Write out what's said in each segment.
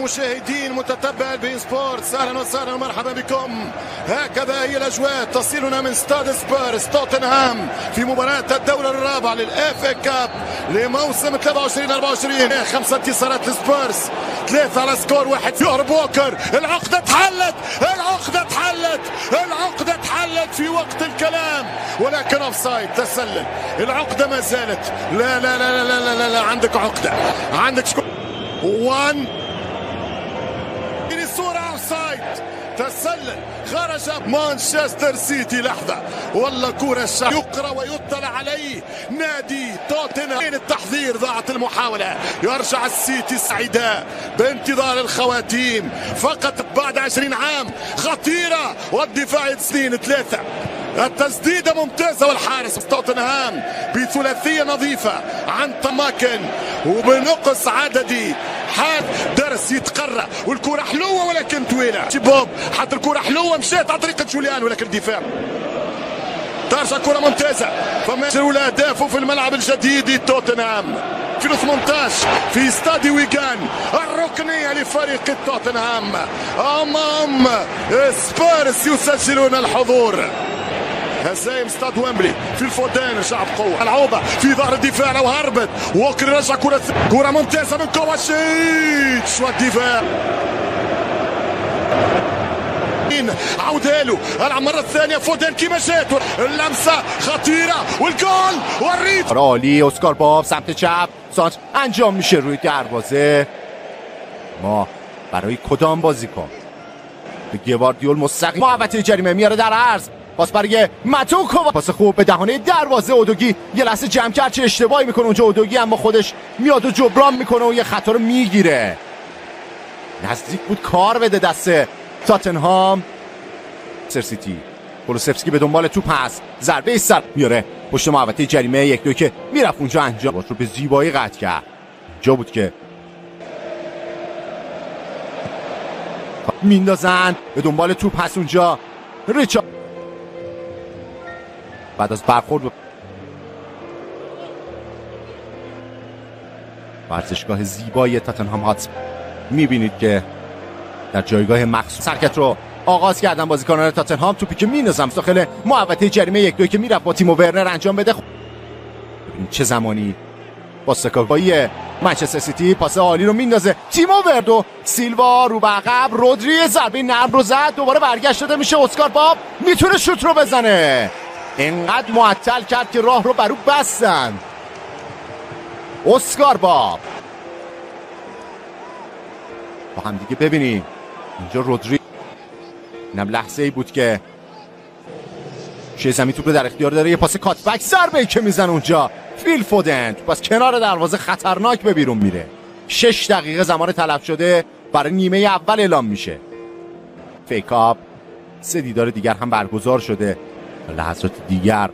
المشاهدين متتبع بين سبورتس، اهلا وسهلا ومرحبا بكم. هكذا هي الاجواء تصلنا من استاد سبيرز توتنهام في مباراة الدورة الرابعة للإف إيه كاب لموسم 23-24. 5 انتصارات لسبيرز، 3 على سكور 1. يهرب ووكر، العقدة اتحلت، العقدة اتحلت في وقت الكلام، ولكن اوفسايد. تسلل، العقدة ما زالت. لا لا لا لا لا لا, لا. عندك عقدة، عندك سكور 1 الصورة اوفسايد. تسلل، خرج مانشستر سيتي. لحظة والله كرة الشعب يقرأ ويطلع عليه نادي توتنهام. التحذير، ضاعت المحاولة. يرجع السيتي سعيداء بانتظار الخواتيم فقط بعد 20 عام. خطيرة والدفاع سنين 3. التسديدة ممتازة والحارس توتنهام بثلاثية نظيفة عن طماكن وبنقص عددي. حاد درس يتقرأ والكرة حلوة ولكن طويلة. بوب حط الكرة حلوة، مشيت على طريقة جوليان ولكن الدفاع. ترجع كرة ممتازة. فما الأولى أهدافه في الملعب الجديد توتنهام 2018 في استاد ويغان. الركنية لفريق توتنهام أمام سبيرز يسجلون الحضور. هزايم استاد ويمبلي في الفودان. شعب قوة العوبة في ظهر الدفاع لو هربت. ووكر رجع كرة ممتازة من كوفاشيتش والدفاع. عودها له المرة الثانية. فودان كيما جات، اللمسة خطيرة والجول والريت عالی. اسکار باب سمت چپ، سانتر انجام میشه روی دروازه. ما برای کدام بازیکن؟ به گواردیول مستقیم محوطه جریمه میاره در عرض. پاس برای ماتوکو، پاس خوب به دهانه دروازه. اودوگی یه لحظه جمع کرد، چه اشتباهی میکنه اونجا اودوگی، اما خودش میاد و جبران میکنه و یه خطا رو میگیره. نزدیک بود کار بده دست تاتنهام. سیتی کولوسفسکی به دنبال توپ هست، ضربه سر میاره پشت محوطه جریمه. 1-2 که میرفت اونجا انجام رو به زیبایی قطع کرد. اینجا بود که میندازن به دنبال توپ هست اونجا. ریچارد بعد از برخورد ورزشگاه زیبای تاتنهام هاتسپر میبینید که در جایگاه مخصوص حرکت رو آغاز کردن بازیکنان تاتنهام. توپی که می‌نازم داخل محوطه جریمه 1-2 که میرفت با تیمو ورنر انجام بده. ببینید چه زمانی با سکاوایی منچستر سیتی پاس عالی رو میندازه تیمو وردو. سیلوا رو به عقب، رودری ضربه نرم رو زد، دوباره برگشت داده میشه. اسکار باب میتونه شوت رو بزنه، اینقدر معطل کرد که راه رو برو بستن. اسکار باب با هم دیگه ببینیم اینجا رودری. اینم لحظه ای بود که شه زمین توپ رو در اختیار داره. یه پاس کاتبک، ضربه ای که میزن اونجا فیل فودن. توپ از کنار دروازه خطرناک به بیرون میره. 6 دقیقه زمان تلف شده برای نیمه اول اعلام میشه. فیکاپ 3 دیدار دیگر هم برگزار شده. لحظات دیگر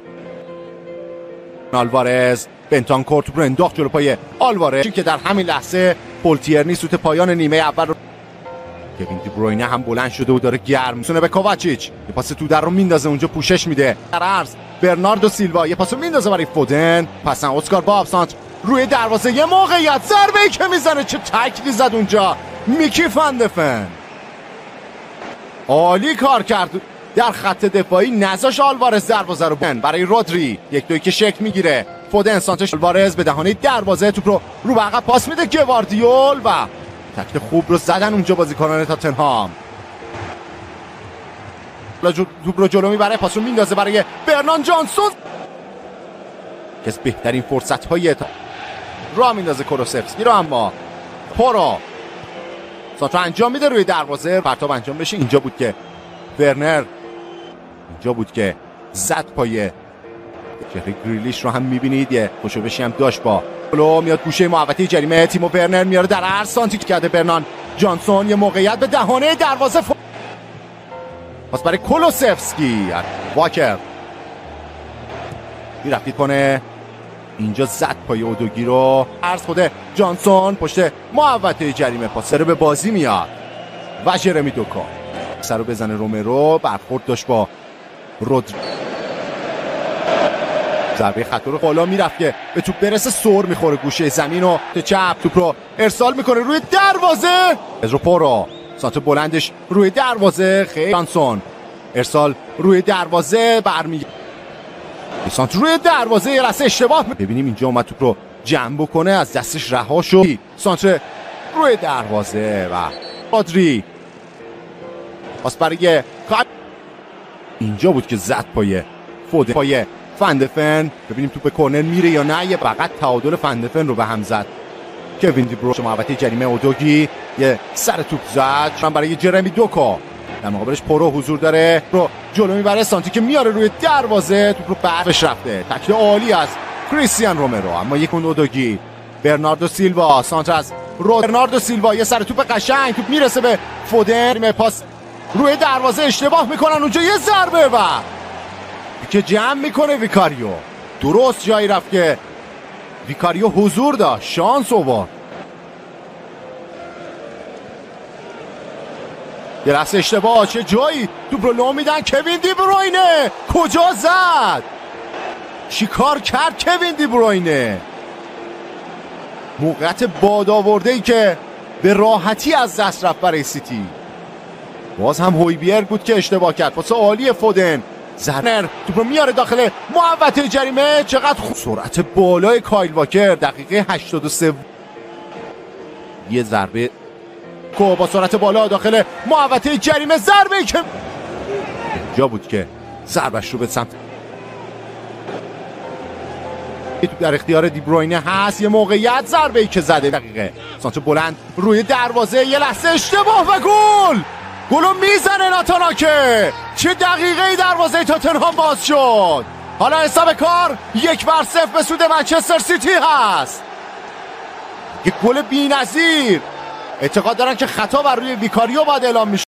آلوارز بنتانکور توپ رو انداخت جلو پای آلوارز که در همین لحظه پولتیرنی سوت پایان نیمه اول رو. کوین دی بروینه هم بلند شده و داره گرم میسونه به کوواچیچ. یه پاس تو در رو میندازه اونجا، پوشش میده در عرض. برناردو سیلوا یه پاس رو میندازه برای فودن. پس اسکار باب سانتر روی دروازه، یه موقعیت، ضربه ای که میزنه. چه تکلی زد اونجا میکی فاندفن. عالی کار کرد در خط دفاعی، نذاش آلوارز دروازه رو برای رودری. 1-2 که شکل میگیره. فودن سانتر، آلوارز به دهانه دروازه توپ رو به عقب پاس میده گواردیول و تکل خوب رو زدن اونجا بازیکنان تاتنهام. توپ رو جلو میبره، پاس رو میندازه برای برنان جانسون که از بهترین فرصت های راه میندازه کولوسفسکی رو، اما پرو سانتر انجام میده روی دروازه. پرتاب انجام بشه. اینجا بود که ورنر، اینجا بود که زد پای چهره گریلیش رو هم میبینید. یه خوشوبشی هم داشت با لو. میاد گوشه محوطه جریمه، تیمو ورنر میاره در عرض، سانتیک کرده برنان جانسون. یه موقعیت به دهانه دروازه پاس برای کولوسفسکی. واکر میرفتید کنه اینجا، زد پای اودوگی رو. عرض خود جانسون پشت محوطه جریمه، پاس رو به بازی میاد و جرمی دوکا سر رو بزنه. رومرو برخورد داشت با رودری، ضربه خطا رو بالا میرفت که به توپ برسه، سر میخوره گوشه زمین و چپ توپ رو ارسال میکنه روی دروازه. از رو پورو سانت بلندش روی دروازه، خیلی جانسون ارسال روی دروازه برمیگرده. سانت روی دروازه یه لحظه اشتباه ببینیم اینجا اومد توپ رو جمع بکنه، از دستش رها شد. سانت روی دروازه و رودری پاس برای اینجا بود که زد پای فودن، پای فندفن. ببینیم توپ کورنر میره یا نه. یه فقط تعادل فندفن رو به هم زد کوین دی بروینه. محوطه جریمه اودوگی یه سر توپ زد برای جرمی دوکو، در مقابلش پورو حضور داره، رو جلو میبره. سانتی که میاره روی دروازه، توپ رو برفش رفته. تکل عالی از کریستیان رومرو، اما یک اودوگی. برناردو سیلوا سانت از برناردو سیلوا، یه سر توپ قشنگ، توپ میرسه به فودن، پاس روی دروازه اشتباه میکنن اونجا، یه ضربه و که جمع میکنه ویکاریو. درست جایی رفت که ویکاریو حضور داشت، شانس آورد. یه لحظه اشتباه، چه جایی توپ رو لو میدن. کوین دی بروینه کجا زد؟ چی کار کرد کوین دی بروینه؟ موقعیت باد آورده ای که به راحتی از دست رفت برای سیتی. باز هم هویبیرگ بود که اشتباه کرد. پاس عالی فودن، زرنر توپ رو میاره داخل محوطه جریمه. چقدر خوب سرعت بالای کایل واکر، دقیقه 83. یه ضربه با سرعت بالا داخل محوطه جریمه، ضربه که اینجا بود که ضربش رو به سمت توپ در اختیار دی بروینه هست. یه موقعیت، ضربه‌ای که زده دقیقه. سانت بلند روی دروازه، یه لحظه اشتباه و گل. گلو میزنه ناتاناکه. چه دقیقه‌ای دروازه تاتنهام باز شد. حالا حساب کار 1-0 به سود منچستر سیتی هست. یک گل بی‌نظیر. اعتقاد دارن که خطا بر روی ویکاریو باید اعلام میشه.